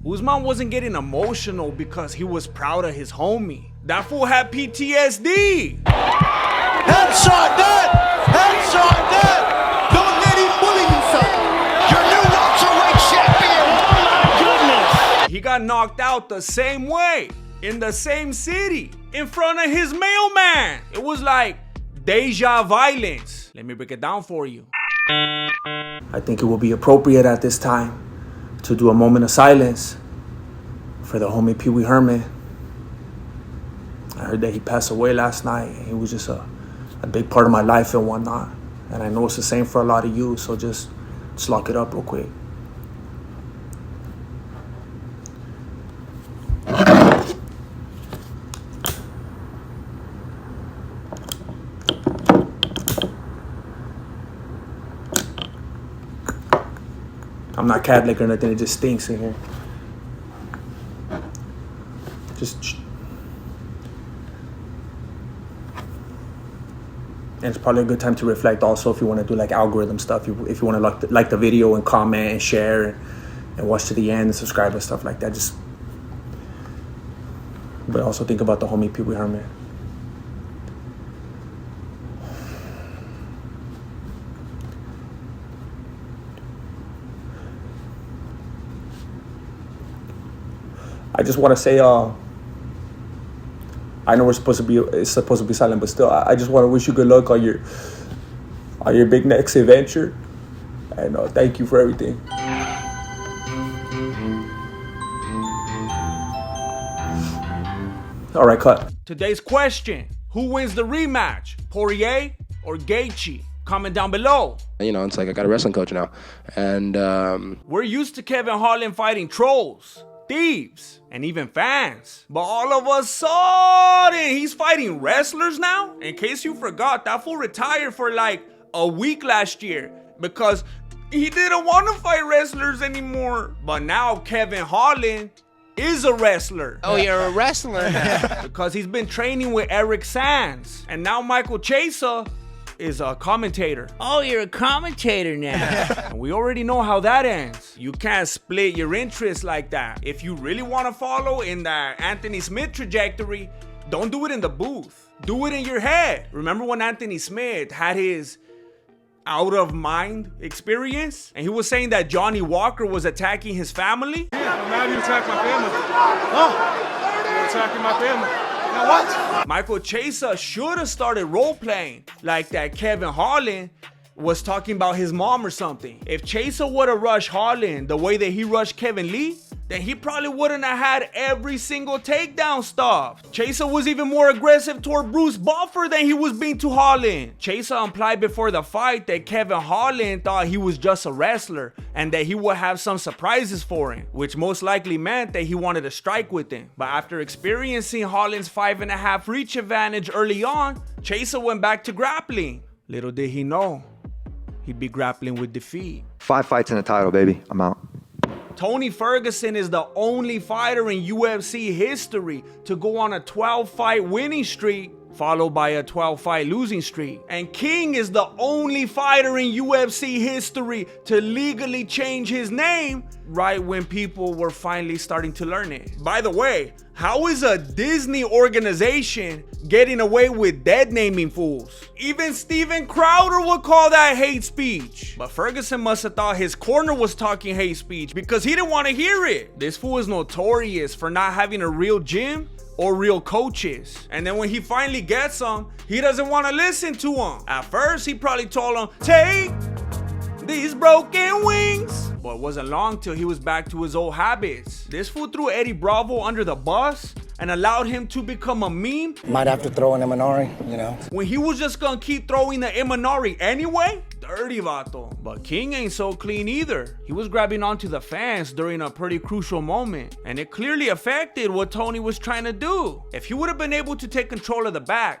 Usman wasn't getting emotional because he was proud of his homie. That fool had PTSD. Headshot dead! Headshot dead! Don't let him bully you, son! Your new welterweight champion! Oh my goodness! He got knocked out the same way, in the same city, in front of his mailman. It was like deja violence. Let me break it down for you. I think it will be appropriate at this time to do a moment of silence for the homie Pee-Wee Herman. I heard that he passed away last night. He was just a big part of my life and whatnot. And I know it's the same for a lot of you, so just lock it up real quick. I'm not Catholic or nothing, it just stinks in here. And it's probably a good time to reflect also if you want to do like algorithm stuff. If you want to like the video and comment and share and watch to the end and subscribe and stuff like that. But also think about the homie Pee-Wee Herman. I just want to say, I know it's supposed to be silent, but still, I just want to wish you good luck on your big next adventure, and thank you for everything. All right, cut. Today's question: who wins the rematch, Poirier or Gaethje? Comment down below. You know, it's like I got a wrestling coach now, and we're used to Kevin Holland fighting trolls, thieves, and even fans. But all of a sudden, he's fighting wrestlers now? In case you forgot, that fool retired for like a week last year because he didn't want to fight wrestlers anymore. But now Kevin Holland is a wrestler. Oh, you're a wrestler now. Because he's been training with Eric Sands. And now Michael Chiesa is a commentator. Oh, you're a commentator now. And we already know how that ends. You can't split your interests like that. If you really want to follow in that Anthony Smith trajectory, don't do it in the booth. Do it in your head. Remember when Anthony Smith had his out of mind experience? And he was saying that Johnny Walker was attacking his family? Yeah, I'm mad you attacked my family. Oh, you're attacking my family. Now what? Michael Chiesa should have started role-playing like that Kevin Holland was talking about his mom or something. If Chiesa would have rushed Holland the way that he rushed Kevin Lee, then he probably wouldn't have had every single takedown stuff. Chiesa was even more aggressive toward Bruce Buffer than he was being to Holland. Chiesa implied before the fight that Kevin Holland thought he was just a wrestler and that he would have some surprises for him, which most likely meant that he wanted to strike with him. But after experiencing Holland's 5.5 reach advantage early on, Chiesa went back to grappling. Little did he know, he'd be grappling with defeat. 5 fights in the title, baby. I'm out. Tony Ferguson is the only fighter in UFC history to go on a 12-fight winning streak followed by a 12-fight losing streak. And King is the only fighter in UFC history to legally change his name right when people were finally starting to learn it. By the way, how is a Disney organization getting away with dead naming fools? Even Steven Crowder would call that hate speech. But Ferguson must have thought his corner was talking hate speech because he didn't want to hear it. This fool is notorious for not having a real gym or real coaches. And then when he finally gets them, he doesn't want to listen to them. At first, he probably told them, take these broken wings. But it wasn't long till he was back to his old habits. This fool threw Eddie Bravo under the bus and allowed him to become a meme. Might have to throw an Imanari, you know. When he was just gonna keep throwing the Imanari anyway. Dirty vato. But King ain't so clean either. He was grabbing onto the fans during a pretty crucial moment, and it clearly affected what Tony was trying to do. If he would have been able to take control of the back,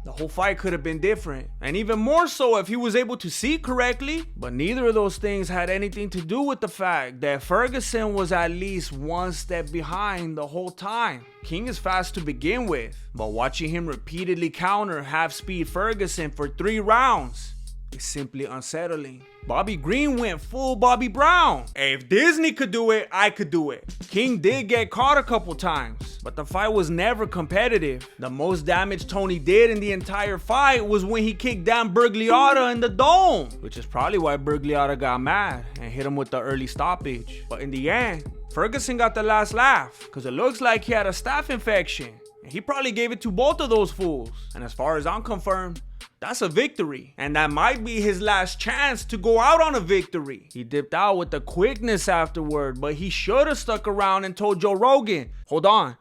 the whole fight could have been different. And even more so if he was able to see correctly. But neither of those things had anything to do with the fact that Ferguson was at least one step behind the whole time. King is fast to begin with, but watching him repeatedly counter half-speed Ferguson for 3 rounds is simply unsettling. Bobby Green went full Bobby Brown. Hey, if Disney could do it, I could do it. King did get caught a couple times, but the fight was never competitive. The most damage Tony did in the entire fight was when he kicked down Bergliotta in the dome, which is probably why Bergliotta got mad and hit him with the early stoppage. But in the end, Ferguson got the last laugh because it looks like he had a staph infection. And he probably gave it to both of those fools. And as far as I'm confirmed, that's a victory. And that might be his last chance to go out on a victory. He dipped out with the quickness afterward, but he should have stuck around and told Joe Rogan, hold on,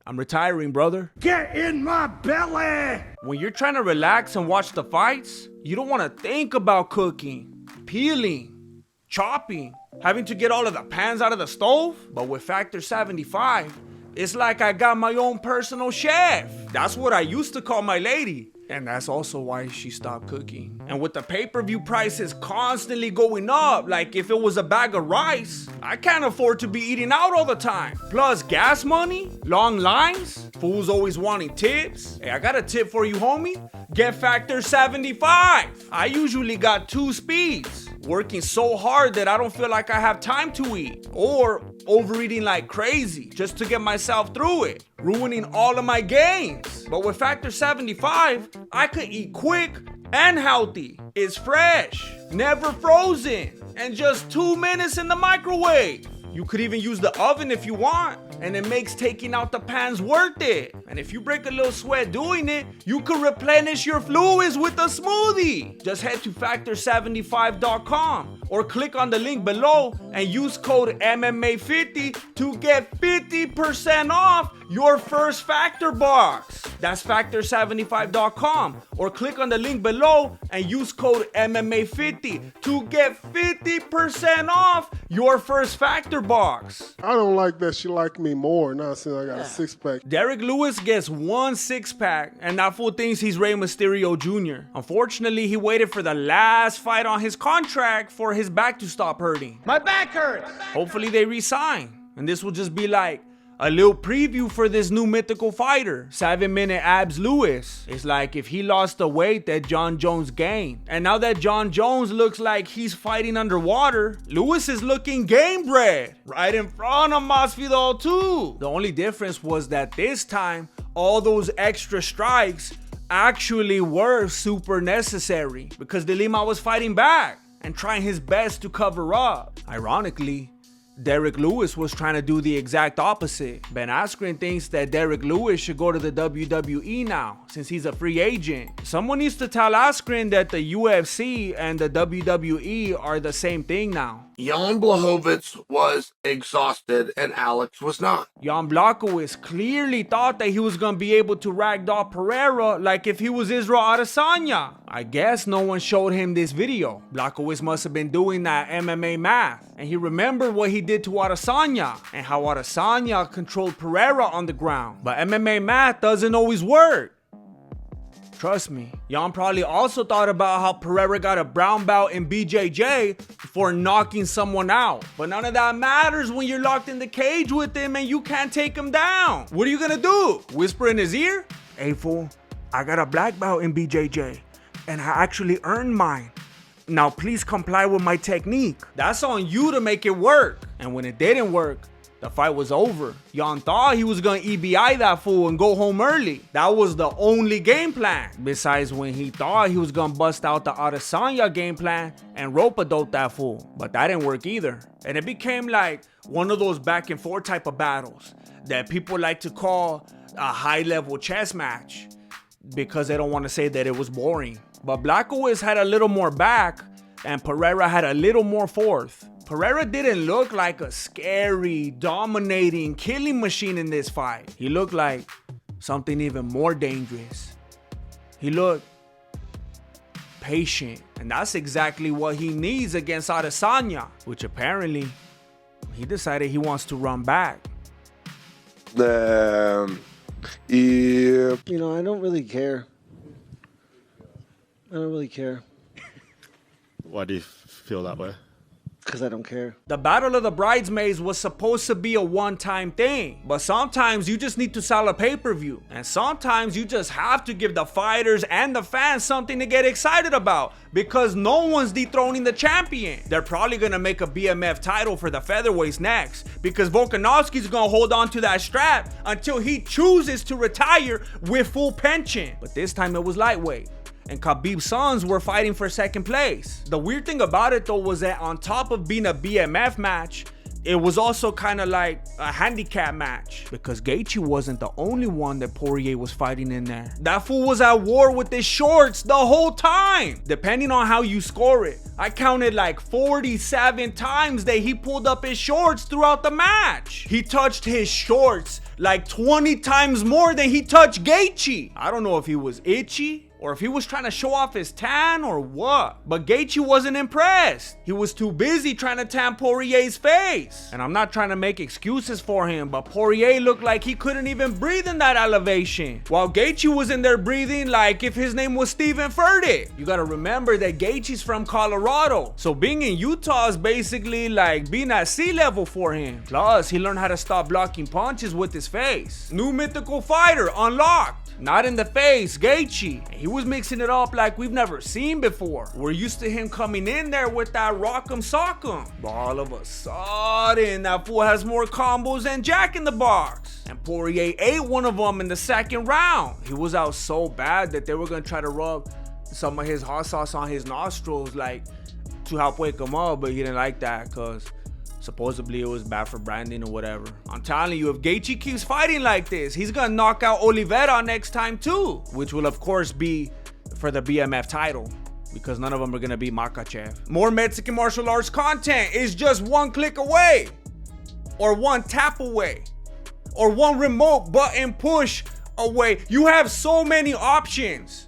I'm retiring, brother. Get in my belly! When you're trying to relax and watch the fights, you don't want to think about cooking, peeling, chopping, having to get all of the pans out of the stove. But with Factor 75, it's like I got my own personal chef. That's what I used to call my lady. And that's also why she stopped cooking. And with the pay-per-view prices constantly going up, like if it was a bag of rice, I can't afford to be eating out all the time. Plus gas money, long lines, fools always wanting tips. Hey, I got a tip for you, homie. Get Factor 75. I usually got 2 speeds, working so hard that I don't feel like I have time to eat, or overeating like crazy just to get myself through it, ruining all of my gains. But with Factor 75, I could eat quick and healthy. It's fresh, never frozen, and just 2 minutes in the microwave. You could even use the oven if you want, and it makes taking out the pans worth it. And if you break a little sweat doing it, you could replenish your fluids with a smoothie. Just head to factor75.com or click on the link below and use code MMA50 to get 50% off your first Factor box. That's factor75.com or click on the link below and use code MMA50 to get 50% off your first Factor box. I don't like that she liked me more now since I got a 6-pack. Derrick Lewis gets 1 6-pack, and that fool thinks he's Rey Mysterio Jr. Unfortunately, he waited for the last fight on his contract for his back to stop hurting. My back hurts! Hopefully they resign, and this will just be like a little preview for this new mythical fighter, 7-minute Abs Lewis. It's like if he lost the weight that John Jones gained. And now that John Jones looks like he's fighting underwater, Lewis is looking game bred right in front of Masvidal too. The only difference was that this time, all those extra strikes actually were super necessary because De Lima was fighting back and trying his best to cover up. Ironically, Derrick Lewis was trying to do the exact opposite. Ben Askren thinks that Derrick Lewis should go to the WWE now, since he's a free agent. Someone needs to tell Askren that the UFC and the WWE are the same thing now. Jan Blachowicz was exhausted and Alex was not. Jan Blachowicz clearly thought that he was going to be able to ragdoll Pereira like if he was Israel Adesanya. I guess no one showed him this video. Blachowicz must have been doing that MMA math, and he remembered what he did to Adesanya and how Adesanya controlled Pereira on the ground. But MMA math doesn't always work. Trust me. Jan probably also thought about how Pereira got a brown belt in BJJ for knocking someone out. But none of that matters when you're locked in the cage with him and you can't take him down. What are you gonna do? Whisper in his ear? Hey fool, I got a black belt in BJJ and I actually earned mine. Now please comply with my technique. That's on you to make it work. And when it didn't work, the fight was over. Jan thought he was gonna EBI that fool and go home early. That was the only game plan. Besides when he thought he was gonna bust out the Adesanya game plan and rope-a-dope that fool. But that didn't work either. And it became like one of those back and forth type of battles that people like to call a high-level chess match because they don't want to say that it was boring. But Blachowicz had a little more back and Pereira had a little more forth. Pereira didn't look like a scary, dominating, killing machine in this fight. He looked like something even more dangerous. He looked patient, and that's exactly what he needs against Adesanya, which apparently he decided he wants to run back. Yeah. You know, I don't really care. I don't really care. Why do you feel that way? Because I don't care. The Battle of the Bridesmaids was supposed to be a one-time thing, but sometimes you just need to sell a pay-per-view, and sometimes you just have to give the fighters and the fans something to get excited about, because no one's dethroning the champion. They're probably gonna make a BMF title for the featherweights next, because Volkanovski's gonna hold on to that strap until he chooses to retire with full pension. But this time it was lightweight, and Khabib's sons were fighting for second place. The weird thing about it though was that on top of being a BMF match, it was also kind of like a handicap match, because Gaethje wasn't the only one that Poirier was fighting in there. That fool was at war with his shorts the whole time. Depending on how you score it, I counted like 47 times that he pulled up his shorts throughout the match. He touched his shorts like 20 times more than he touched Gaethje. I don't know if he was itchy or if he was trying to show off his tan or what, but Gaethje wasn't impressed. He was too busy trying to tan Poirier's face. And I'm not trying to make excuses for him, but Poirier looked like he couldn't even breathe in that elevation, while Gaethje was in there breathing like if his name was Stephen Furtick. You gotta remember that Gaethje's from Colorado, so being in Utah is basically like being at sea level for him. Plus, he learned how to stop blocking punches with his face. New mythical fighter unlocked. Not in the face, Gaethje. He was mixing it up like we've never seen before. We're used to him coming in there with that rock'em sock'em. But all of a sudden, that fool has more combos than Jack in the Box. And Poirier ate one of them in the second round. He was out so bad that they were gonna try to rub some of his hot sauce on his nostrils like to help wake him up, but he didn't like that because supposedly it was bad for branding or whatever. I'm telling you, if Gaethje keeps fighting like this, he's gonna knock out Oliveira next time too, which will of course be for the BMF title, because none of them are gonna be Makhachev. More Mexican martial arts content is just one click away, or one tap away, or one remote button push away. You have so many options.